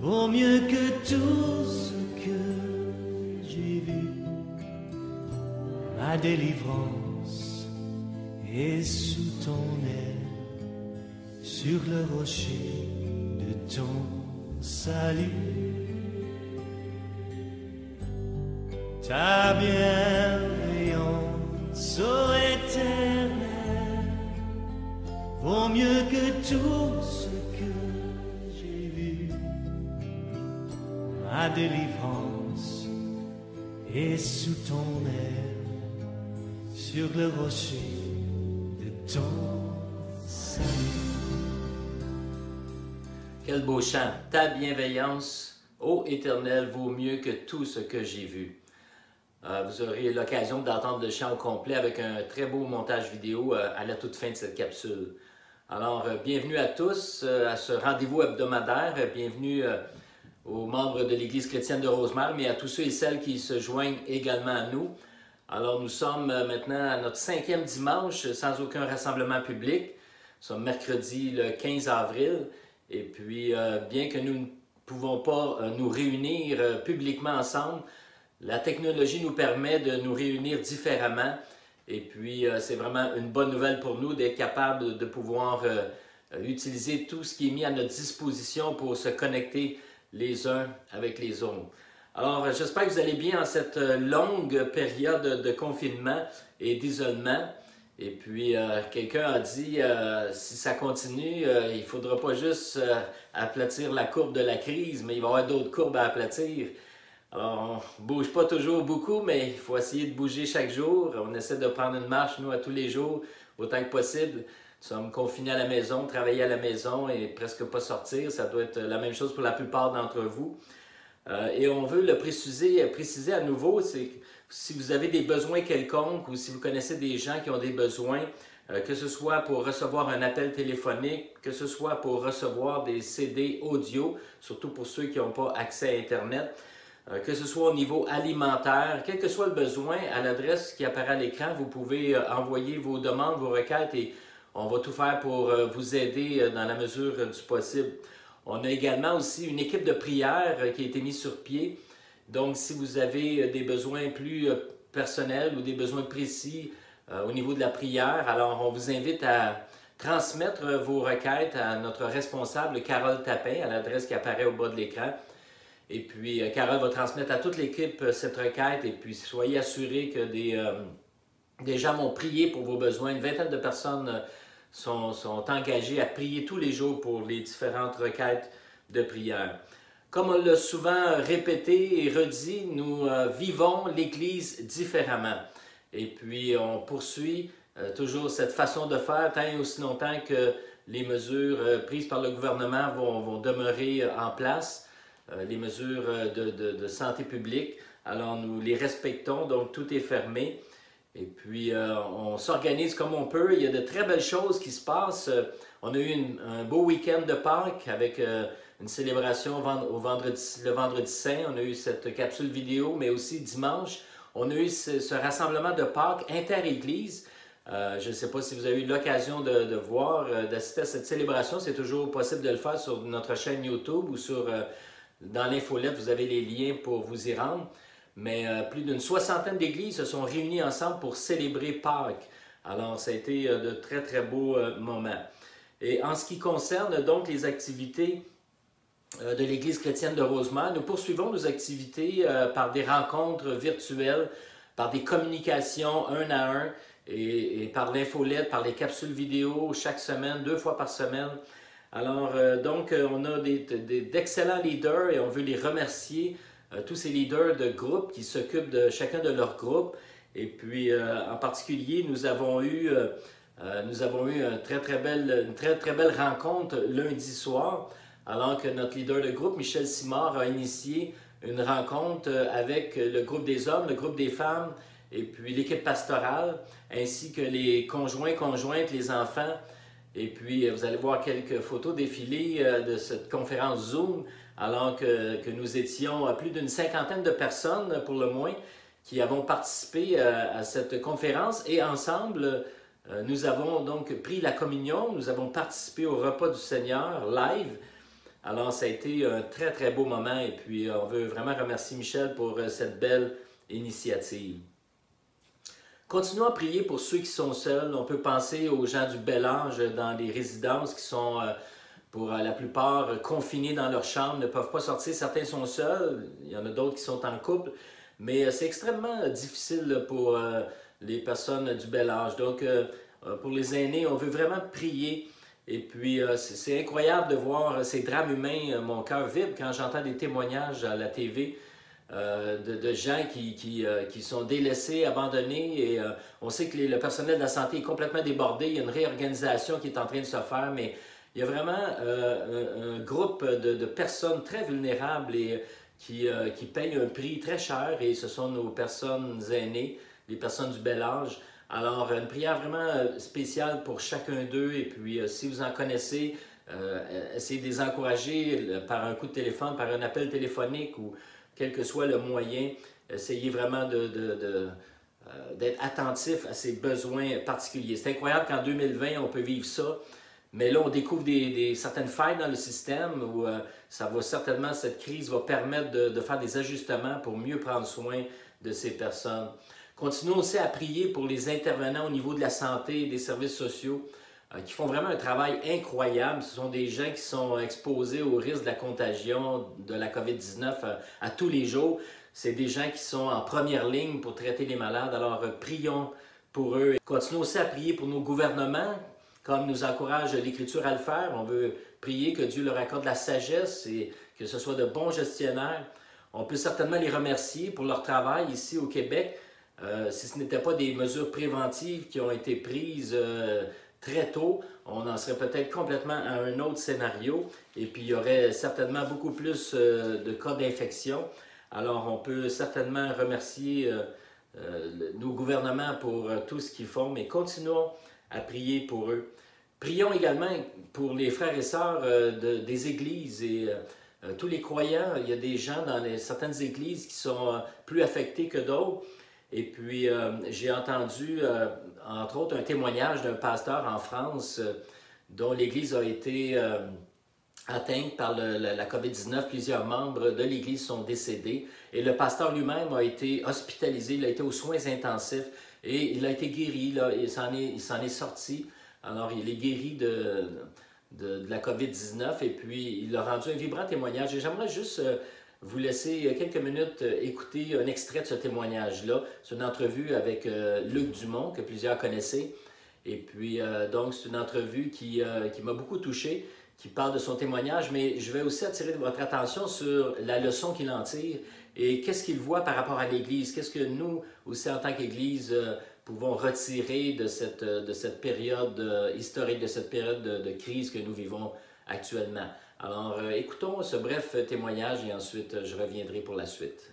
vaut mieux que tout ce que j'ai vu. Ma délivrance est sous ton aile, sur le rocher de ton salut. Ta bienveillance, ô Éternel, vaut mieux que tout ce que j'ai vu. Ma délivrance est sous ton aile, sur le rocher de ton salut. Quel beau chant! Ta bienveillance, ô Éternel, vaut mieux que tout ce que j'ai vu. Vous aurez l'occasion d'entendre le chant au complet avec un très beau montage vidéo à la toute fin de cette capsule. Alors, bienvenue à tous à ce rendez-vous hebdomadaire. Bienvenue aux membres de l'Église chrétienne de Rosemère, mais à tous ceux et celles qui se joignent également à nous. Alors, nous sommes maintenant à notre 5e dimanche sans aucun rassemblement public. Nous sommes mercredi le 15 avril. Et puis, bien que nous ne pouvons pas nous réunir publiquement ensemble, la technologie nous permet de nous réunir différemment. Et puis, c'est vraiment une bonne nouvelle pour nous d'être capable de pouvoir utiliser tout ce qui est mis à notre disposition pour se connecter les uns avec les autres. Alors, j'espère que vous allez bien en cette longue période de confinement et d'isolement. Et puis, quelqu'un a dit, si ça continue, il ne faudra pas juste aplatir la courbe de la crise, mais il va y avoir d'autres courbes à aplatir. Alors, on ne bouge pas toujours beaucoup, mais il faut essayer de bouger chaque jour. On essaie de prendre une marche, nous, à tous les jours, autant que possible. Nous sommes confinés à la maison, travailler à la maison et presque pas sortir. Ça doit être la même chose pour la plupart d'entre vous. Et on veut le préciser à nouveau, c'est que si vous avez des besoins quelconques ou si vous connaissez des gens qui ont des besoins, que ce soit pour recevoir un appel téléphonique, que ce soit pour recevoir des CD audio, surtout pour ceux qui n'ont pas accès à Internet, que ce soit au niveau alimentaire, quel que soit le besoin, à l'adresse qui apparaît à l'écran, vous pouvez envoyer vos demandes, vos requêtes et on va tout faire pour vous aider dans la mesure du possible. On a également aussi une équipe de prière qui a été mise sur pied. Donc, si vous avez des besoins plus personnels ou des besoins précis au niveau de la prière, alors on vous invite à transmettre vos requêtes à notre responsable, Carole Tapin, à l'adresse qui apparaît au bas de l'écran. Et puis, Carole va transmettre à toute l'équipe cette requête et puis soyez assurés que des gens vont prier pour vos besoins. Une vingtaine de personnes sont engagées à prier tous les jours pour les différentes requêtes de prière. Comme on l'a souvent répété et redit, nous vivons l'Église différemment. Et puis, on poursuit toujours cette façon de faire tant et aussi longtemps que les mesures prises par le gouvernement vont demeurer en place. Les mesures de santé publique. Alors, nous les respectons, donc tout est fermé. Et puis, on s'organise comme on peut. Il y a de très belles choses qui se passent. On a eu un beau week-end de Pâques avec une célébration le vendredi saint. On a eu cette capsule vidéo, mais aussi dimanche, on a eu ce rassemblement de Pâques inter-église. Je ne sais pas si vous avez eu l'occasion de voir, d'assister à cette célébration. C'est toujours possible de le faire sur notre chaîne YouTube ou dans l'infolette, vous avez les liens pour vous y rendre. Mais plus d'une soixantaine d'églises se sont réunies ensemble pour célébrer Pâques. Alors, ça a été de très, très beaux moments. Et en ce qui concerne donc les activités de l'Église chrétienne de Rosemère, nous poursuivons nos activités par des rencontres virtuelles, par des communications un à un, et par l'infolette, par les capsules vidéo chaque semaine, 2 fois par semaine. Alors, donc, on a d'excellents leaders et on veut les remercier, tous ces leaders de groupes qui s'occupent de chacun de leurs groupes. Et puis, en particulier, nous avons eu une très, très belle rencontre lundi soir, alors que notre leader de groupe, Michel Simard, a initié une rencontre avec le groupe des hommes, le groupe des femmes, et puis l'équipe pastorale, ainsi que les conjoints, conjointes, les enfants. Et puis, vous allez voir quelques photos défilées de cette conférence Zoom, alors que nous étions à plus d'une cinquantaine de personnes, pour le moins, qui avons participé à cette conférence. Et ensemble, nous avons donc pris la communion, nous avons participé au repas du Seigneur live. Alors, ça a été un très, très beau moment et puis on veut vraiment remercier Michel pour cette belle initiative. Continuons à prier pour ceux qui sont seuls. On peut penser aux gens du bel âge dans les résidences qui sont pour la plupart confinés dans leur chambre, ne peuvent pas sortir. Certains sont seuls, il y en a d'autres qui sont en couple, mais c'est extrêmement difficile pour les personnes du bel âge. Donc, pour les aînés, on veut vraiment prier. Et puis, c'est incroyable de voir ces drames humains. Mon cœur vibre quand j'entends des témoignages à la TV de gens qui sont délaissés, abandonnés. Et on sait que le personnel de la santé est complètement débordé. Il y a une réorganisation qui est en train de se faire, mais il y a vraiment un groupe de personnes très vulnérables et qui payent un prix très cher. Et ce sont nos personnes aînées, les personnes du bel âge. Alors, une prière vraiment spéciale pour chacun d'eux. Et puis, si vous en connaissez, essayez de les encourager par un coup de téléphone, par un appel téléphonique ou quel que soit le moyen. Essayez vraiment d'être attentif à ces besoins particuliers. C'est incroyable qu'en 2020, on peut vivre ça. Mais là, on découvre certaines failles dans le système où cette crise va permettre de faire des ajustements pour mieux prendre soin de ces personnes. Continuons aussi à prier pour les intervenants au niveau de la santé et des services sociaux qui font vraiment un travail incroyable. Ce sont des gens qui sont exposés au risque de la contagion de la COVID-19 à tous les jours. C'est des gens qui sont en première ligne pour traiter les malades. Alors, prions pour eux. Continuons aussi à prier pour nos gouvernements, comme nous encourage l'Écriture à le faire. On veut prier que Dieu leur accorde la sagesse et que ce soit de bons gestionnaires. On peut certainement les remercier pour leur travail ici au Québec. Si ce n'était pas des mesures préventives qui ont été prises très tôt, on en serait peut-être complètement à un autre scénario et puis il y aurait certainement beaucoup plus de cas d'infection. Alors on peut certainement remercier nos gouvernements pour tout ce qu'ils font, mais continuons à prier pour eux. Prions également pour les frères et sœurs des églises et tous les croyants. Il y a des gens dans certaines églises qui sont plus affectés que d'autres. Et puis, j'ai entendu, entre autres, un témoignage d'un pasteur en France dont l'Église a été atteinte par la COVID-19. Plusieurs membres de l'Église sont décédés. Et le pasteur lui-même a été hospitalisé, il a été aux soins intensifs et il a été guéri. Là, il s'en est sorti. Alors, il est guéri de la COVID-19 et puis il a rendu un vibrant témoignage. Et j'aimerais juste vous laisser quelques minutes écouter un extrait de ce témoignage-là. C'est une entrevue avec Luc Dumont, que plusieurs connaissaient. Et puis, donc, c'est une entrevue qui m'a beaucoup touché, qui parle de son témoignage, mais je vais aussi attirer votre attention sur la leçon qu'il en tire et qu'est-ce qu'il voit par rapport à l'Église. Qu'est-ce que nous, aussi en tant qu'Église, pouvons retirer de cette période historique, de cette période de crise que nous vivons actuellement. Alors, écoutons ce bref témoignage et ensuite, je reviendrai pour la suite.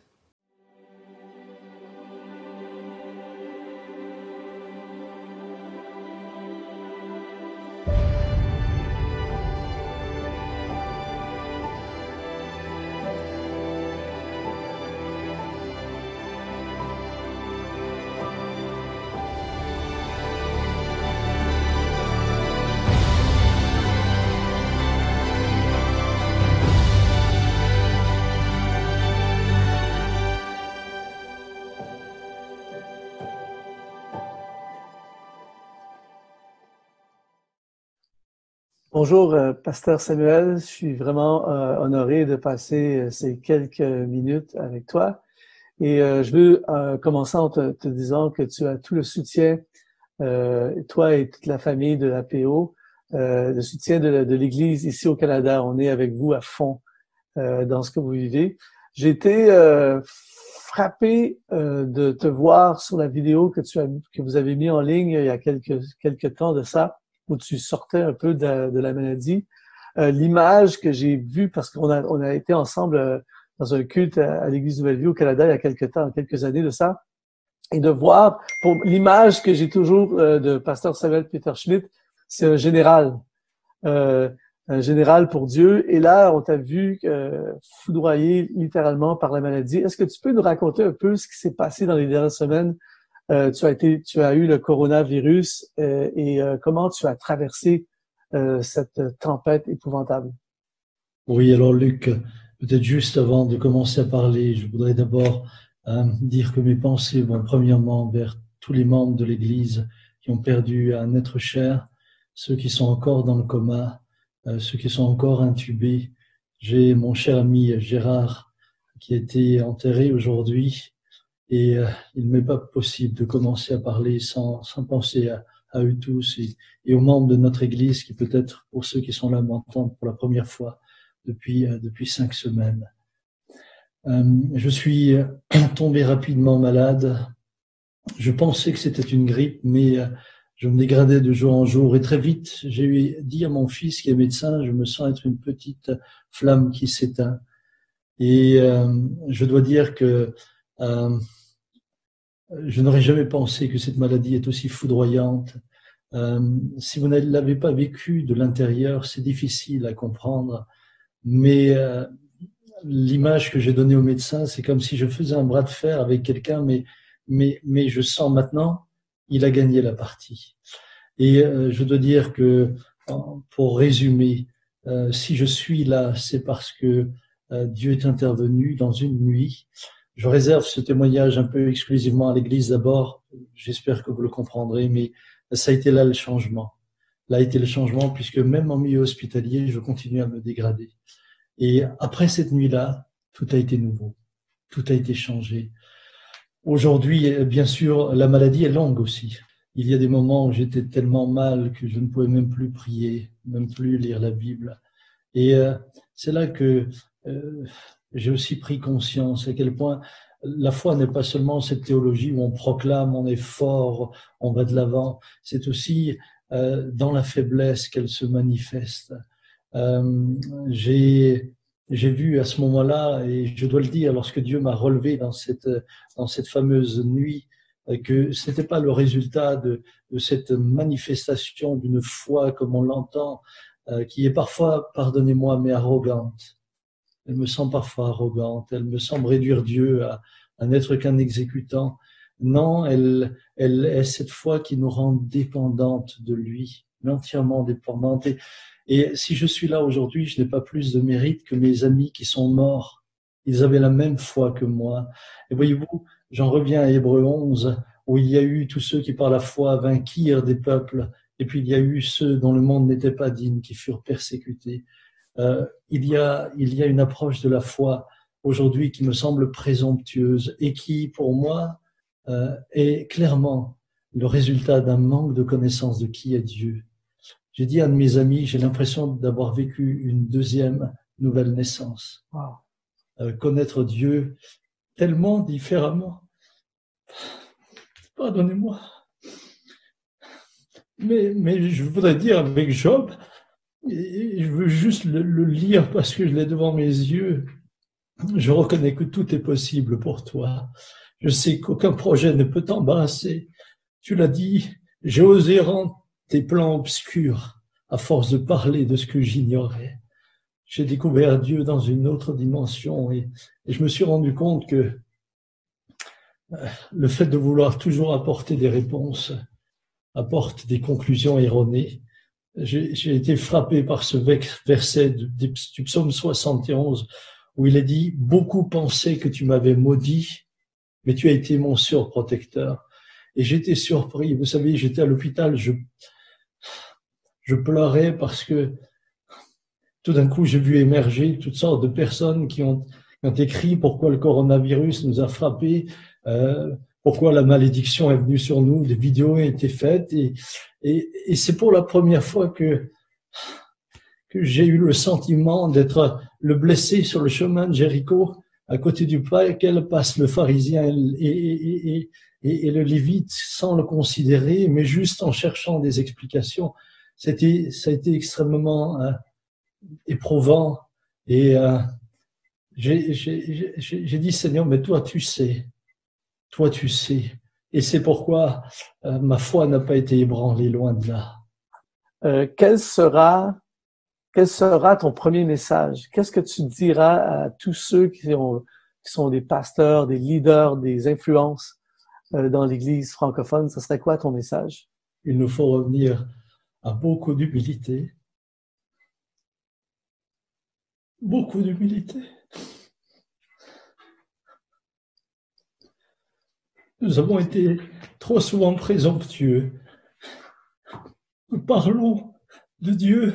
Bonjour, Pasteur Samuel. Je suis vraiment honoré de passer ces quelques minutes avec toi. Et je veux commencer en te disant que tu as tout le soutien, toi et toute la famille de l'APO, le soutien de l'Église ici au Canada. On est avec vous à fond dans ce que vous vivez. J'ai été frappé de te voir sur la vidéo que vous avez mis en ligne il y a quelques temps de ça, où tu sortais un peu de la maladie. L'image que j'ai vue, parce qu'on a été ensemble dans un culte à l'Église Nouvelle-Vie au Canada il y a quelques années de ça, et de voir, pour l'image que j'ai toujours de Pasteur Samuel Peter Schmidt, c'est un général pour Dieu. Et là, on t'a vu foudroyé littéralement par la maladie. Est-ce que tu peux nous raconter un peu ce qui s'est passé dans les dernières semaines? Tu as eu le coronavirus et comment tu as traversé cette tempête épouvantable? Oui, alors Luc, peut-être juste avant de commencer à parler, je voudrais d'abord dire que mes pensées vont premièrement vers tous les membres de l'Église qui ont perdu un être cher, ceux qui sont encore dans le coma, ceux qui sont encore intubés. J'ai mon cher ami Gérard qui a été enterré aujourd'hui et il ne m'est pas possible de commencer à parler sans penser à eux tous et aux membres de notre Église qui peut-être, pour ceux qui sont là, m'entendent pour la première fois depuis 5 semaines. Je suis tombé rapidement malade. Je pensais que c'était une grippe, mais je me dégradais de jour en jour. Et très vite, j'ai dit à mon fils qui est médecin, je me sens être une petite flamme qui s'éteint. Et je dois dire que je n'aurais jamais pensé que cette maladie est aussi foudroyante. Si vous ne l'avez pas vécu de l'intérieur, c'est difficile à comprendre. Mais l'image que j'ai donnée au médecin, c'est comme si je faisais un bras de fer avec quelqu'un, mais je sens maintenant, il a gagné la partie. Et je dois dire que, pour résumer, si je suis là, c'est parce que Dieu est intervenu dans une nuit. Je réserve ce témoignage un peu exclusivement à l'Église d'abord. J'espère que vous le comprendrez, mais ça a été là le changement. Là a été le changement, puisque même en milieu hospitalier, je continue à me dégrader. Et après cette nuit-là, tout a été nouveau, tout a été changé. Aujourd'hui, bien sûr, la maladie est longue aussi. Il y a des moments où j'étais tellement mal que je ne pouvais même plus prier, même plus lire la Bible. Et c'est là que j'ai aussi pris conscience à quel point la foi n'est pas seulement cette théologie où on proclame, on est fort, on va de l'avant. C'est aussi dans la faiblesse qu'elle se manifeste. J'ai vu à ce moment-là, et je dois le dire, lorsque Dieu m'a relevé dans cette fameuse nuit, que ce n'était pas le résultat de cette manifestation d'une foi comme on l'entend, qui est parfois, pardonnez-moi, mais arrogante. Elle me semble parfois arrogante, elle me semble réduire Dieu à n'être qu'un exécutant. Non, elle est cette foi qui nous rend dépendantes de lui, mais entièrement dépendantes. Et si je suis là aujourd'hui, je n'ai pas plus de mérite que mes amis qui sont morts. Ils avaient la même foi que moi. Et voyez-vous, j'en reviens à Hébreux 11, où il y a eu tous ceux qui par la foi vainquirent des peuples, et puis il y a eu ceux dont le monde n'était pas digne, qui furent persécutés. Il y a une approche de la foi aujourd'hui qui me semble présomptueuse et qui, pour moi, est clairement le résultat d'un manque de connaissance de qui est Dieu. J'ai dit à un de mes amis, j'ai l'impression d'avoir vécu une deuxième nouvelle naissance. Wow. Connaître Dieu tellement différemment. Pardonnez-moi. Mais je voudrais dire avec Job, et je veux juste le lire parce que je l'ai devant mes yeux. Je reconnais que tout est possible pour toi. Je sais qu'aucun projet ne peut t'embarrasser. Tu l'as dit, j'ai osé rendre tes plans obscurs à force de parler de ce que j'ignorais. J'ai découvert Dieu dans une autre dimension et je me suis rendu compte que le fait de vouloir toujours apporter des réponses apporte des conclusions erronées. J'ai été frappé par ce verset du psaume 71 où il est dit « Beaucoup pensaient que tu m'avais maudit, mais tu as été mon surprotecteur. » Et j'étais surpris. Vous savez, j'étais à l'hôpital, je pleurais parce que tout d'un coup, j'ai vu émerger toutes sortes de personnes qui ont écrit pourquoi le coronavirus nous a frappés, pourquoi la malédiction est venue sur nous, des vidéos ont été faites et c'est pour la première fois que j'ai eu le sentiment d'être le blessé sur le chemin de Jéricho, à côté duquel passe le pharisien et le lévite sans le considérer, mais juste en cherchant des explications. Ça a été extrêmement éprouvant et j'ai dit Seigneur, mais toi tu sais, et c'est pourquoi ma foi n'a pas été ébranlée, loin de là. Quel sera ton premier message? Qu'est-ce que tu diras à tous ceux qui sont des pasteurs, des leaders, des influences dans l'Église francophone? Ce serait quoi ton message? Il nous faut revenir à beaucoup d'humilité. beaucoup d'humilité. Nous avons été trop souvent présomptueux. Nous parlons de Dieu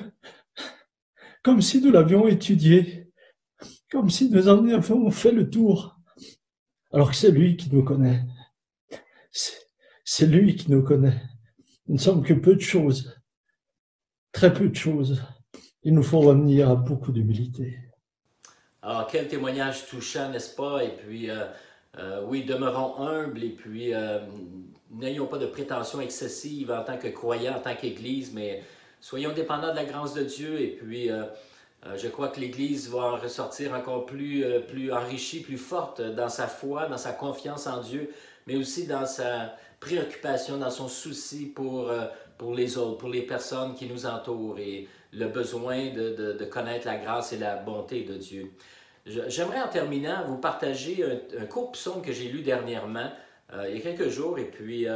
comme si nous l'avions étudié, comme si nous en avions fait le tour, alors que c'est lui qui nous connaît. C'est lui qui nous connaît. Nous ne sommes que peu de choses, très peu de choses. Il nous faut revenir à beaucoup d'humilité. Alors, quel témoignage touchant, n'est-ce pas? Et puis, oui, demeurons humbles et puis n'ayons pas de prétentions excessives en tant que croyants, en tant qu'Église, mais soyons dépendants de la grâce de Dieu. Et puis, je crois que l'Église va en ressortir encore plus enrichie, plus forte dans sa foi, dans sa confiance en Dieu, mais aussi dans sa préoccupation, dans son souci pour les autres, pour les personnes qui nous entourent et le besoin de connaître la grâce et la bonté de Dieu. J'aimerais en terminant vous partager un court psaume que j'ai lu dernièrement, il y a quelques jours, et puis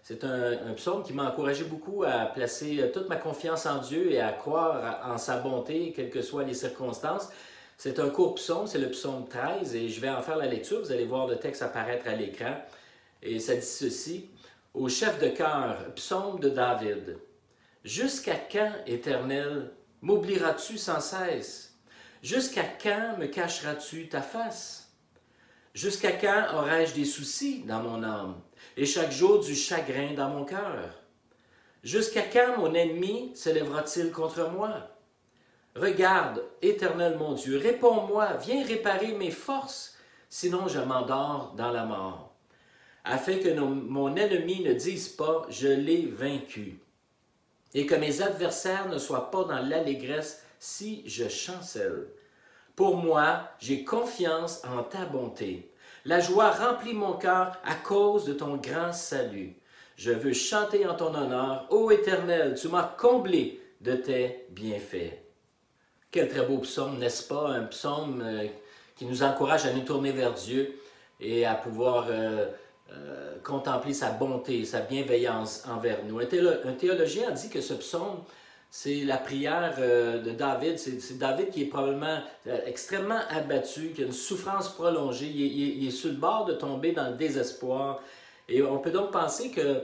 c'est un psaume qui m'a encouragé beaucoup à placer toute ma confiance en Dieu et à croire en sa bonté, quelles que soient les circonstances. C'est un court psaume, c'est le psaume 13, et je vais en faire la lecture, vous allez voir le texte apparaître à l'écran, et ça dit ceci: « Au chef de chœur, psaume de David. Jusqu'à quand, Éternel, m'oublieras-tu sans cesse? Jusqu'à quand me cacheras-tu ta face? Jusqu'à quand aurai-je des soucis dans mon âme et chaque jour du chagrin dans mon cœur? Jusqu'à quand mon ennemi s'élèvera-t-il contre moi? Regarde, Éternel mon Dieu, réponds-moi, viens réparer mes forces, sinon je m'endors dans la mort, afin que mon ennemi ne dise pas « je l'ai vaincu ». Et que mes adversaires ne soient pas dans l'allégresse si je chancelle. Pour moi, j'ai confiance en ta bonté. La joie remplit mon cœur à cause de ton grand salut. Je veux chanter en ton honneur. Ô Éternel, tu m'as comblé de tes bienfaits. Quel très beau psaume, n'est-ce pas? Un psaume qui nous encourage à nous tourner vers Dieu et à pouvoir contempler sa bonté, sa bienveillance envers nous. Un théologien a dit que ce psaume, c'est la prière de David. C'est David qui est probablement extrêmement abattu, qui a une souffrance prolongée. Il est sur le bord de tomber dans le désespoir. Et on peut donc penser que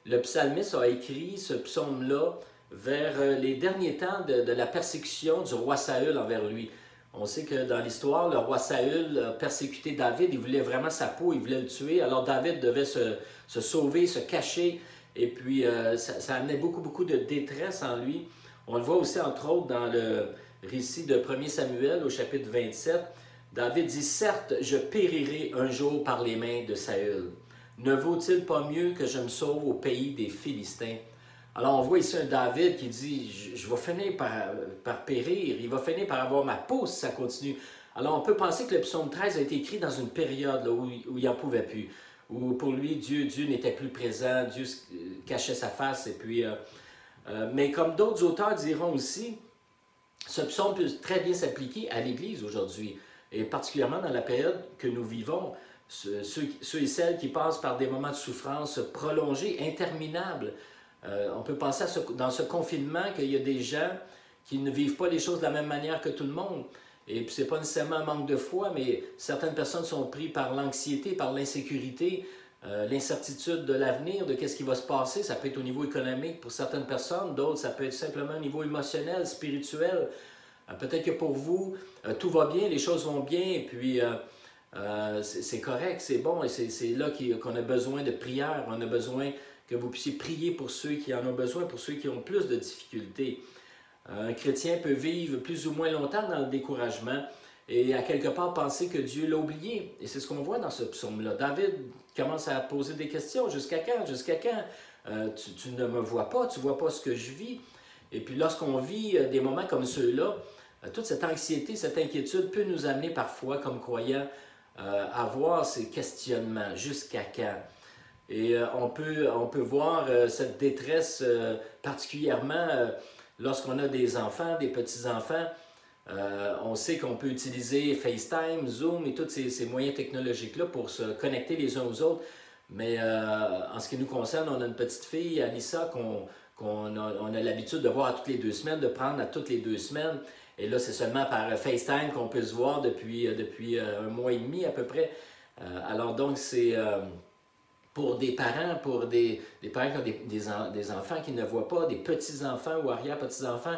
le psalmiste a écrit ce psaume-là vers les derniers temps de la persécution du roi Saül envers lui. On sait que dans l'histoire, le roi Saül a persécuté David, il voulait vraiment sa peau, il voulait le tuer. Alors David devait se sauver, se cacher, et puis ça amenait beaucoup de détresse en lui. On le voit aussi entre autres dans le récit de 1 Samuel au chapitre 27. David dit « Certes, je périrai un jour par les mains de Saül. Ne vaut-il pas mieux que je me sauve au pays des Philistins? » Alors, on voit ici un David qui dit « Je vais finir par périr, il va finir par avoir ma peau si ça continue. » Alors, on peut penser que le psaume 13 a été écrit dans une période là, où il n'en pouvait plus, où pour lui, Dieu n'était plus présent, Dieu cachait sa face. Et puis, mais comme d'autres auteurs diront aussi, ce psaume peut très bien s'appliquer à l'Église aujourd'hui, et particulièrement dans la période que nous vivons. Ceux et celles qui passent par des moments de souffrance prolongés, interminables. On peut penser dans ce confinement qu'il y a des gens qui ne vivent pas les choses de la même manière que tout le monde. Et puis, ce n'est pas nécessairement un manque de foi, mais certaines personnes sont prises par l'anxiété, par l'insécurité, l'incertitude de l'avenir, de qu'est-ce qui va se passer. Ça peut être au niveau économique pour certaines personnes, d'autres, ça peut être simplement au niveau émotionnel, spirituel. Peut-être que pour vous, tout va bien, les choses vont bien, et puis c'est correct, c'est bon, et c'est là qu'on a besoin de prière, on a besoin que vous puissiez prier pour ceux qui en ont besoin, pour ceux qui ont plus de difficultés. Un chrétien peut vivre plus ou moins longtemps dans le découragement et à quelque part penser que Dieu l'a oublié. Et c'est ce qu'on voit dans ce psaume-là. David commence à poser des questions. Jusqu'à quand? Jusqu'à quand? Tu ne me vois pas, tu ne vois pas ce que je vis. Et puis lorsqu'on vit des moments comme ceux-là, toute cette anxiété, cette inquiétude peut nous amener parfois, comme croyants, à avoir ces questionnements. Jusqu'à quand? Et on peut voir cette détresse particulièrement lorsqu'on a des enfants, des petits-enfants. On sait qu'on peut utiliser FaceTime, Zoom et tous ces moyens technologiques-là pour se connecter les uns aux autres. Mais en ce qui nous concerne, on a une petite fille, Anissa, qu'on a l'habitude de voir à toutes les 2 semaines, de prendre à toutes les 2 semaines. Et là, c'est seulement par FaceTime qu'on peut se voir depuis un mois et demi à peu près. Alors donc, c'est pour des parents, pour des parents qui ont des enfants qui ne voient pas, des petits-enfants ou arrière-petits-enfants,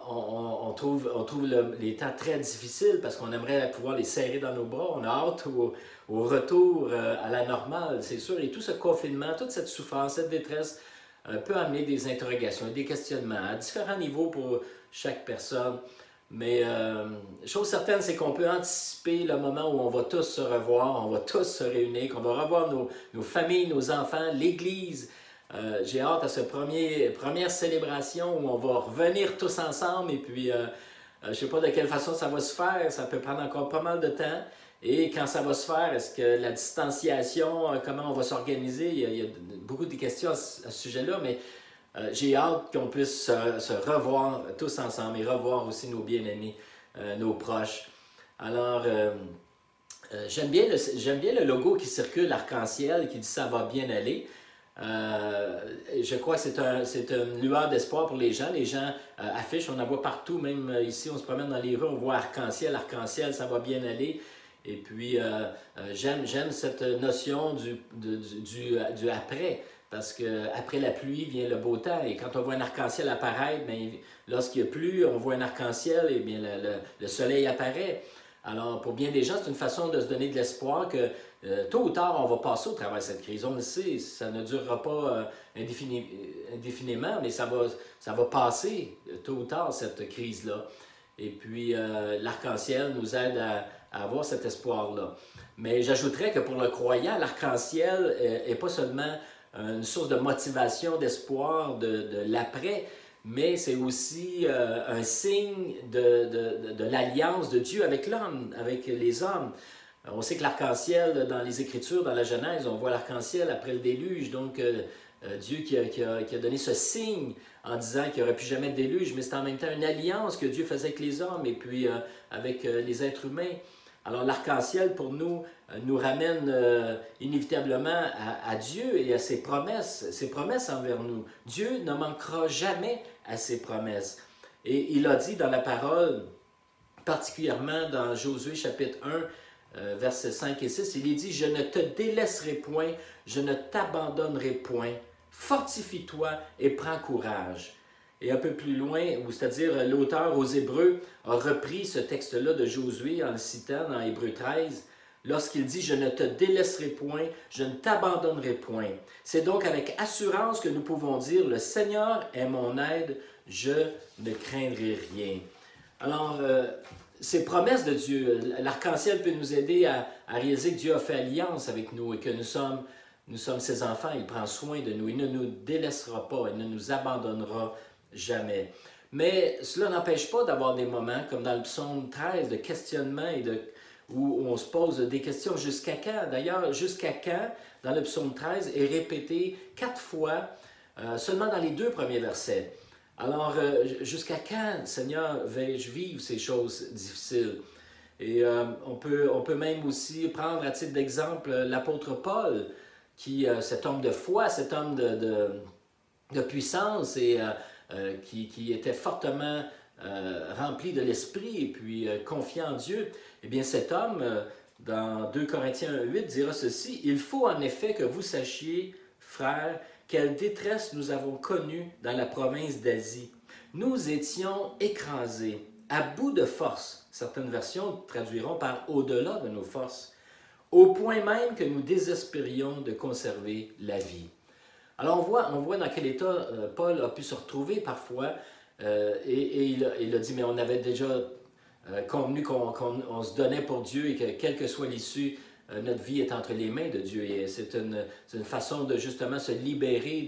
on trouve les temps très difficiles parce qu'on aimerait pouvoir les serrer dans nos bras. On a hâte au retour à la normale, c'est sûr. Et tout ce confinement, toute cette souffrance, cette détresse peut amener des interrogations, des questionnements à différents niveaux pour chaque personne. Mais chose certaine, c'est qu'on peut anticiper le moment où on va tous se revoir, on va tous se réunir, qu'on va revoir nos familles, nos enfants, l'Église. J'ai hâte à cette première célébration où on va revenir tous ensemble et puis je ne sais pas de quelle façon ça va se faire, ça peut prendre encore pas mal de temps. Et quand ça va se faire, est-ce que la distanciation, comment on va s'organiser? Il y a beaucoup de questions à ce sujet-là, mais j'ai hâte qu'on puisse se revoir tous ensemble et revoir aussi nos bien-aimés, nos proches. Alors, j'aime bien le logo qui circule, l'arc-en-ciel, qui dit « ça va bien aller ». Je crois que c'est une lueur d'espoir pour les gens. Les gens affichent, on en voit partout, même ici, on se promène dans les rues, on voit arc-en-ciel, ça va bien aller. Et puis, j'aime cette notion du après. Parce qu'après la pluie vient le beau temps. Et quand on voit un arc-en-ciel apparaître, lorsqu'il n'y a plus, on voit un arc-en-ciel, et bien le soleil apparaît. Alors, pour bien des gens, c'est une façon de se donner de l'espoir que tôt ou tard, on va passer au travers de cette crise. On le sait, ça ne durera pas indéfiniment, mais ça va passer tôt ou tard, cette crise-là. Et puis, l'arc-en-ciel nous aide à avoir cet espoir-là. Mais j'ajouterais que pour le croyant, l'arc-en-ciel n'est pas seulement une source de motivation, d'espoir de l'après, mais c'est aussi un signe de l'alliance de Dieu avec l'homme, avec les hommes. On sait que l'arc-en-ciel, dans les Écritures, dans la Genèse, on voit l'arc-en-ciel après le déluge, donc Dieu qui a donné ce signe en disant qu'il n'y aurait plus jamais de déluge, mais c'est en même temps une alliance que Dieu faisait avec les hommes et puis avec les êtres humains. Alors l'arc-en-ciel, pour nous, nous ramène inévitablement à Dieu et à ses promesses envers nous. Dieu ne manquera jamais à ses promesses. Et il a dit dans la parole, particulièrement dans Josué chapitre 1, versets 5 et 6, il est dit « Je ne te délaisserai point, je ne t'abandonnerai point, fortifie-toi et prends courage ». Et un peu plus loin, c'est-à-dire l'auteur aux Hébreux a repris ce texte-là de Josué en le citant dans Hébreux 13, lorsqu'il dit « Je ne te délaisserai point, je ne t'abandonnerai point ». C'est donc avec assurance que nous pouvons dire « Le Seigneur est mon aide, je ne craindrai rien ». Alors, ces promesses de Dieu, l'arc-en-ciel peut nous aider à réaliser que Dieu a fait alliance avec nous et que nous sommes ses enfants, il prend soin de nous, il ne nous délaissera pas, il ne nous abandonnera jamais. Mais cela n'empêche pas d'avoir des moments, comme dans le psaume 13, de questionnement et où on se pose des questions. Jusqu'à quand? D'ailleurs, jusqu'à quand, dans le psaume 13, est répété 4 fois, seulement dans les 2 premiers versets. Alors, jusqu'à quand, Seigneur, vais-je vivre ces choses difficiles? Et on peut même aussi prendre à titre d'exemple l'apôtre Paul, cet homme de foi, cet homme de puissance et qui était fortement rempli de l'Esprit et puis confiant en Dieu. Eh bien, cet homme, dans 2 Corinthiens 8, dira ceci, « Il faut en effet que vous sachiez, frères, quelle détresse nous avons connue dans la province d'Asie. Nous étions écrasés, à bout de force. » Certaines versions traduiront par « au-delà de nos forces », au point même que nous désespérions de conserver la vie. Alors on voit dans quel état Paul a pu se retrouver parfois, et il a dit, mais on avait déjà convenu qu'on se donnait pour Dieu et que quelle que soit l'issue, notre vie est entre les mains de Dieu. Et c'est une façon de justement se libérer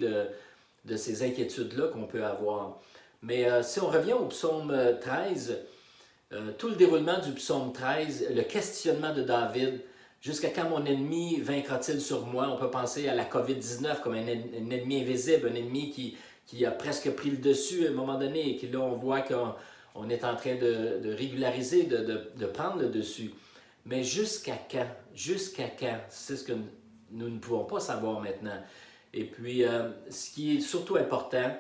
de ces inquiétudes-là qu'on peut avoir. Mais si on revient au psaume 13, tout le déroulement du psaume 13, le questionnement de David, jusqu'à quand mon ennemi vaincra-t-il sur moi? On peut penser à la COVID-19 comme un ennemi invisible, un ennemi qui a presque pris le dessus à un moment donné et que là on voit qu'on est en train de régulariser, de prendre le dessus. Mais jusqu'à quand? Jusqu'à quand? C'est ce que nous ne pouvons pas savoir maintenant. Et puis, ce qui est surtout important,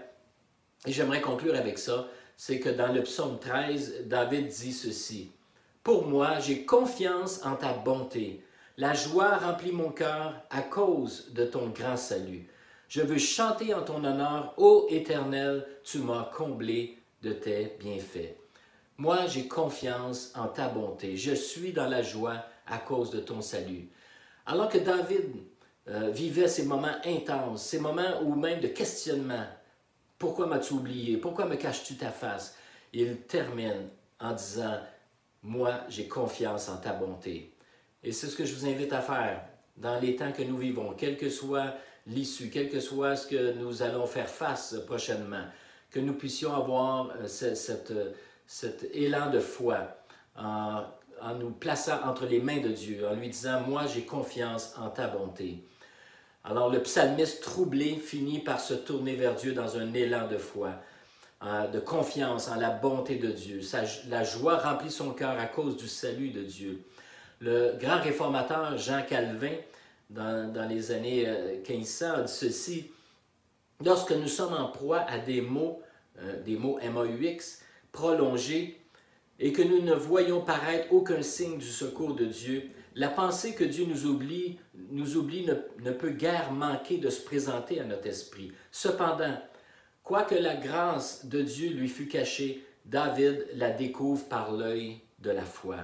et j'aimerais conclure avec ça, c'est que dans le psaume 13, David dit ceci. « Pour moi, j'ai confiance en ta bonté. La joie remplit mon cœur à cause de ton grand salut. Je veux chanter en ton honneur, ô Éternel, tu m'as comblé de tes bienfaits. Moi, j'ai confiance en ta bonté. Je suis dans la joie à cause de ton salut. » Alors que David vivait ces moments intenses, ces moments où même de questionnement, « Pourquoi m'as-tu oublié? Pourquoi me caches-tu ta face? » Il termine en disant, « Moi, j'ai confiance en ta bonté. » Et c'est ce que je vous invite à faire dans les temps que nous vivons, quelle que soit l'issue, quel que soit ce que nous allons faire face prochainement, que nous puissions avoir cet élan de foi en nous plaçant entre les mains de Dieu, en lui disant « Moi, j'ai confiance en ta bonté. » Alors le psalmiste troublé finit par se tourner vers Dieu dans un élan de foi, de confiance en la bonté de Dieu. La joie remplit son cœur à cause du salut de Dieu. Le grand réformateur Jean Calvin, dans les années 1500, a dit ceci: « Lorsque nous sommes en proie à des mots MAUX, prolongés, et que nous ne voyons paraître aucun signe du secours de Dieu, la pensée que Dieu nous oublie ne peut guère manquer de se présenter à notre esprit. Cependant, quoique la grâce de Dieu lui fût cachée, David la découvre par l'œil de la foi. »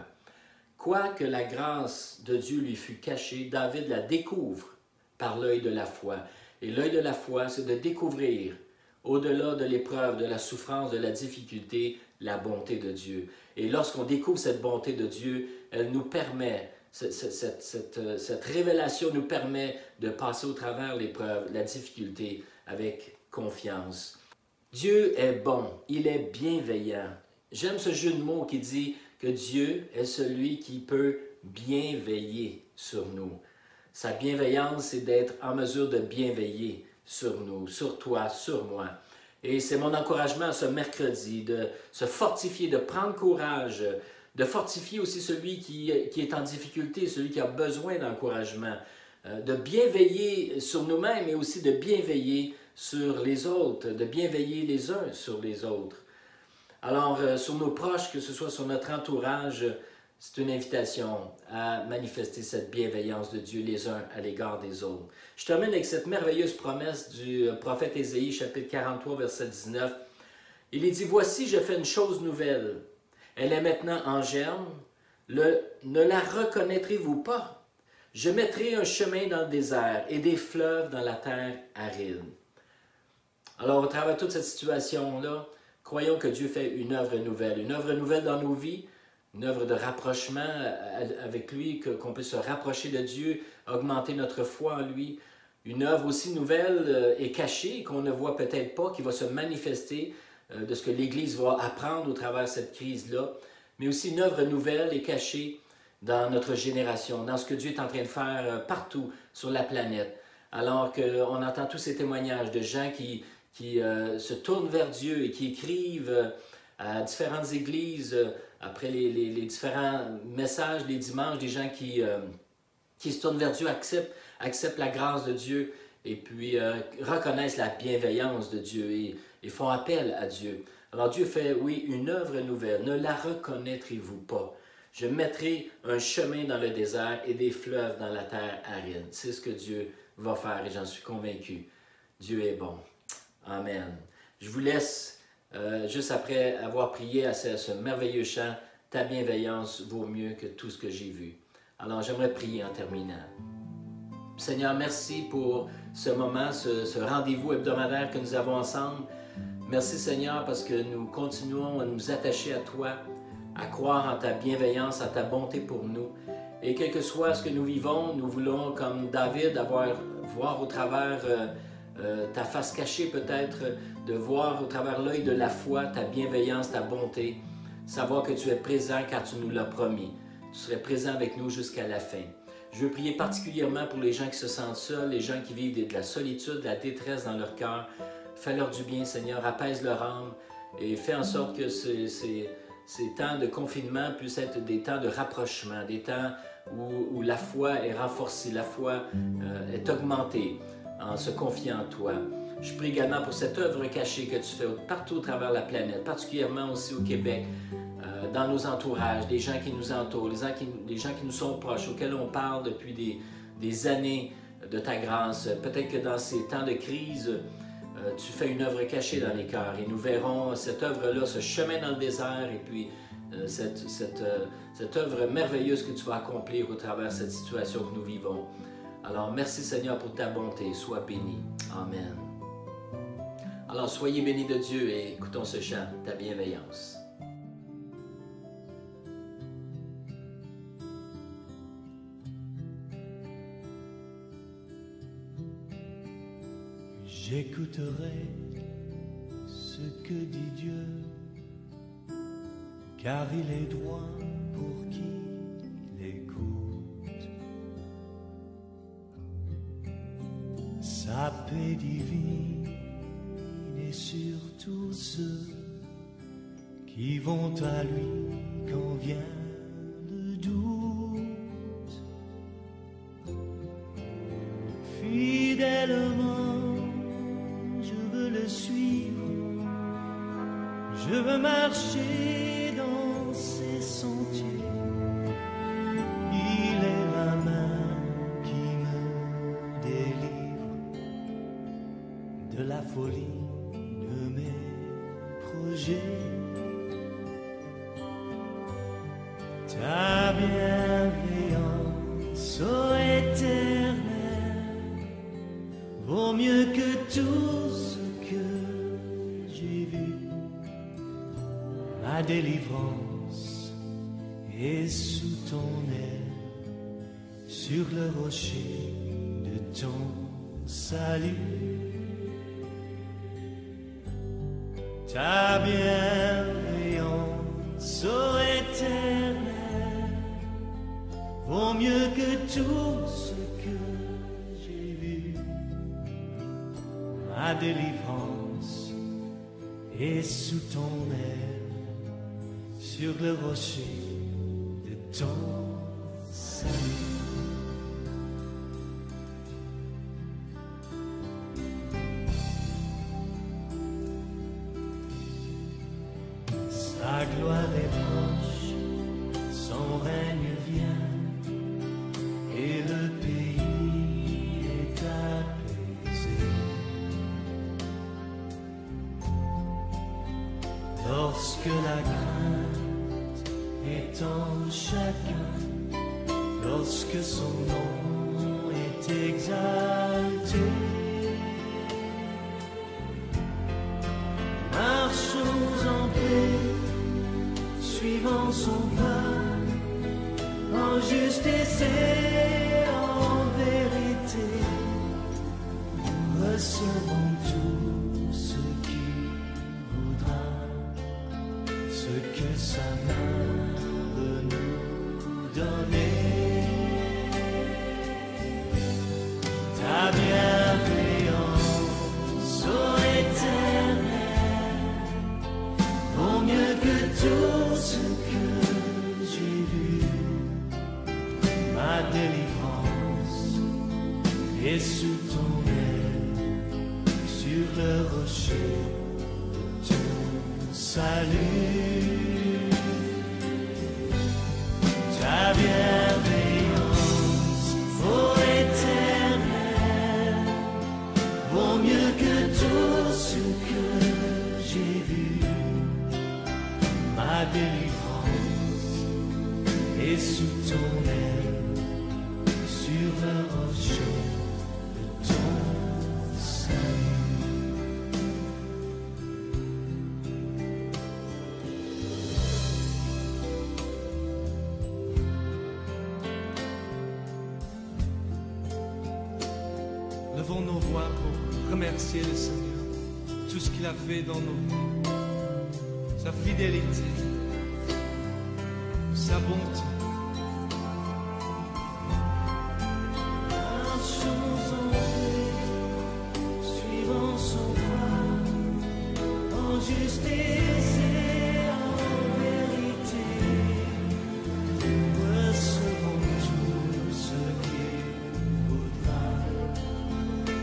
Quoique la grâce de Dieu lui fût cachée, David la découvre par l'œil de la foi. Et l'œil de la foi, c'est de découvrir, au-delà de l'épreuve, de la souffrance, de la difficulté, la bonté de Dieu. Et lorsqu'on découvre cette bonté de Dieu, elle nous permet, cette révélation nous permet de passer au travers l'épreuve, la difficulté avec confiance. Dieu est bon, il est bienveillant. J'aime ce jeu de mots qui dit que Dieu est celui qui peut bien veiller sur nous. Sa bienveillance, c'est d'être en mesure de bien veiller sur nous, sur toi, sur moi. Et c'est mon encouragement ce mercredi de se fortifier, de prendre courage, de fortifier aussi celui qui est en difficulté, celui qui a besoin d'encouragement, de bien veiller sur nous-mêmes, mais aussi de bien veiller sur les autres, de bien veiller les uns sur les autres. Alors, sur nos proches, que ce soit sur notre entourage, c'est une invitation à manifester cette bienveillance de Dieu les uns à l'égard des autres. Je termine avec cette merveilleuse promesse du prophète Ésaïe, chapitre 43, verset 19. Il est dit « Voici, je fais une chose nouvelle. Elle est maintenant en germe. Ne la reconnaîtrez-vous pas? Je mettrai un chemin dans le désert et des fleuves dans la terre aride. » Alors, au travers de toute cette situation-là, croyons que Dieu fait une œuvre nouvelle dans nos vies, une œuvre de rapprochement avec lui, qu'on peut se rapprocher de Dieu, augmenter notre foi en lui. Une œuvre aussi nouvelle et cachée, qu'on ne voit peut-être pas, qui va se manifester de ce que l'Église va apprendre au travers de cette crise-là, mais aussi une œuvre nouvelle et cachée dans notre génération, dans ce que Dieu est en train de faire partout sur la planète. Alors qu'on entend tous ces témoignages de gens qui se tournent vers Dieu et qui écrivent à différentes églises, après les différents messages, les dimanches, des gens qui se tournent vers Dieu, acceptent la grâce de Dieu et puis reconnaissent la bienveillance de Dieu et font appel à Dieu. Alors Dieu fait, oui, une œuvre nouvelle. Ne la reconnaîtrez-vous pas? Je mettrai un chemin dans le désert et des fleuves dans la terre aride. C'est ce que Dieu va faire et j'en suis convaincu. Dieu est bon. Amen. Je vous laisse, juste après avoir prié à ce merveilleux chant, « Ta bienveillance vaut mieux que tout ce que j'ai vu ». Alors j'aimerais prier en terminant. Seigneur, merci pour ce moment, ce rendez-vous hebdomadaire que nous avons ensemble. Merci Seigneur parce que nous continuons à nous attacher à toi, à croire en ta bienveillance, en ta bonté pour nous. Et quel que soit ce que nous vivons, nous voulons, comme David, voir au travers ta face cachée peut-être, de voir au travers l'œil de la foi ta bienveillance, ta bonté, savoir que tu es présent car tu nous l'as promis. Tu serais présent avec nous jusqu'à la fin. Je veux prier particulièrement pour les gens qui se sentent seuls, les gens qui vivent de la solitude, de la détresse dans leur cœur. Fais-leur du bien, Seigneur, apaise leur âme et fais en sorte que ces temps de confinement puissent être des temps de rapprochement, des temps où la foi est renforcée, la foi est augmentée en se confiant en toi. Je prie également pour cette œuvre cachée que tu fais partout à travers la planète, particulièrement aussi au Québec, dans nos entourages, des gens qui nous entourent, les gens qui nous sont proches, auxquels on parle depuis des années de ta grâce. Peut-être que dans ces temps de crise, tu fais une œuvre cachée dans les cœurs et nous verrons cette œuvre-là, ce chemin dans le désert et puis cette œuvre merveilleuse que tu vas accomplir au travers de cette situation que nous vivons. Alors, merci Seigneur pour ta bonté. Sois béni. Amen. Alors, soyez bénis de Dieu et écoutons ce chant, ta bienveillance. J'écouterai ce que dit Dieu, car il est droit pour qui l'écoute. Sa paix divine est sur tous ceux qui vont à lui quand vient le doute. Fidèlement je veux le suivre, je veux marcher dans ses sentiers. Il est la main qui me délivre de la folie de mes projets. Ta bienveillance, ô Éternel, vaut mieux que tout ce que j'ai vu. Ma délivrance est sous ton aile, sur le rocher de ton salut. Ta bienveillance, ô Éternel, vaut mieux que tout ce que j'ai vu. Ma délivrance est sous ton aile, sur le rocher de ton salut. Sa gloire est proche, son règne vient, et le pays est apaisé. Lorsque la crainte est en chacun, lorsque son nom est exalté, marchons en paix, suivant son pas, en justice et en vérité, recevons tout ce qu'il voudra, ce que sa main veut nous donner. Ta bienveillance, ô Éternel, vaut mieux que tout ce que j'ai vu. Ma délivrance est sous ton aile, sur le rocher de ton salut. Ta bienveillance, ô Éternel, vaut mieux que tout ce que j'ai vu. Ma délivrance est sous ton aile, sur le rocher de ton salut. Levons nos voix pour remercier le Seigneur, tout ce qu'il a fait dans nos vies, sa fidélité, sa bonté. Marchons en paix, suivant son pas, en justice et en vérité, recevons tout ce qu'il voudra,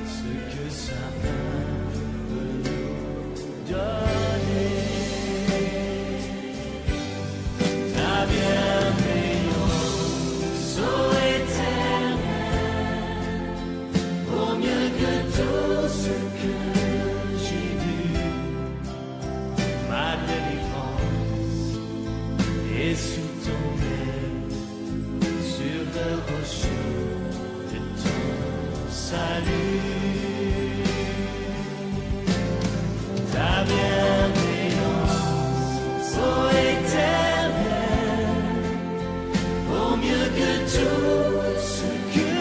ce que sa main salut. Ta bienveillance, ô éternel, vaut mieux que tout ce que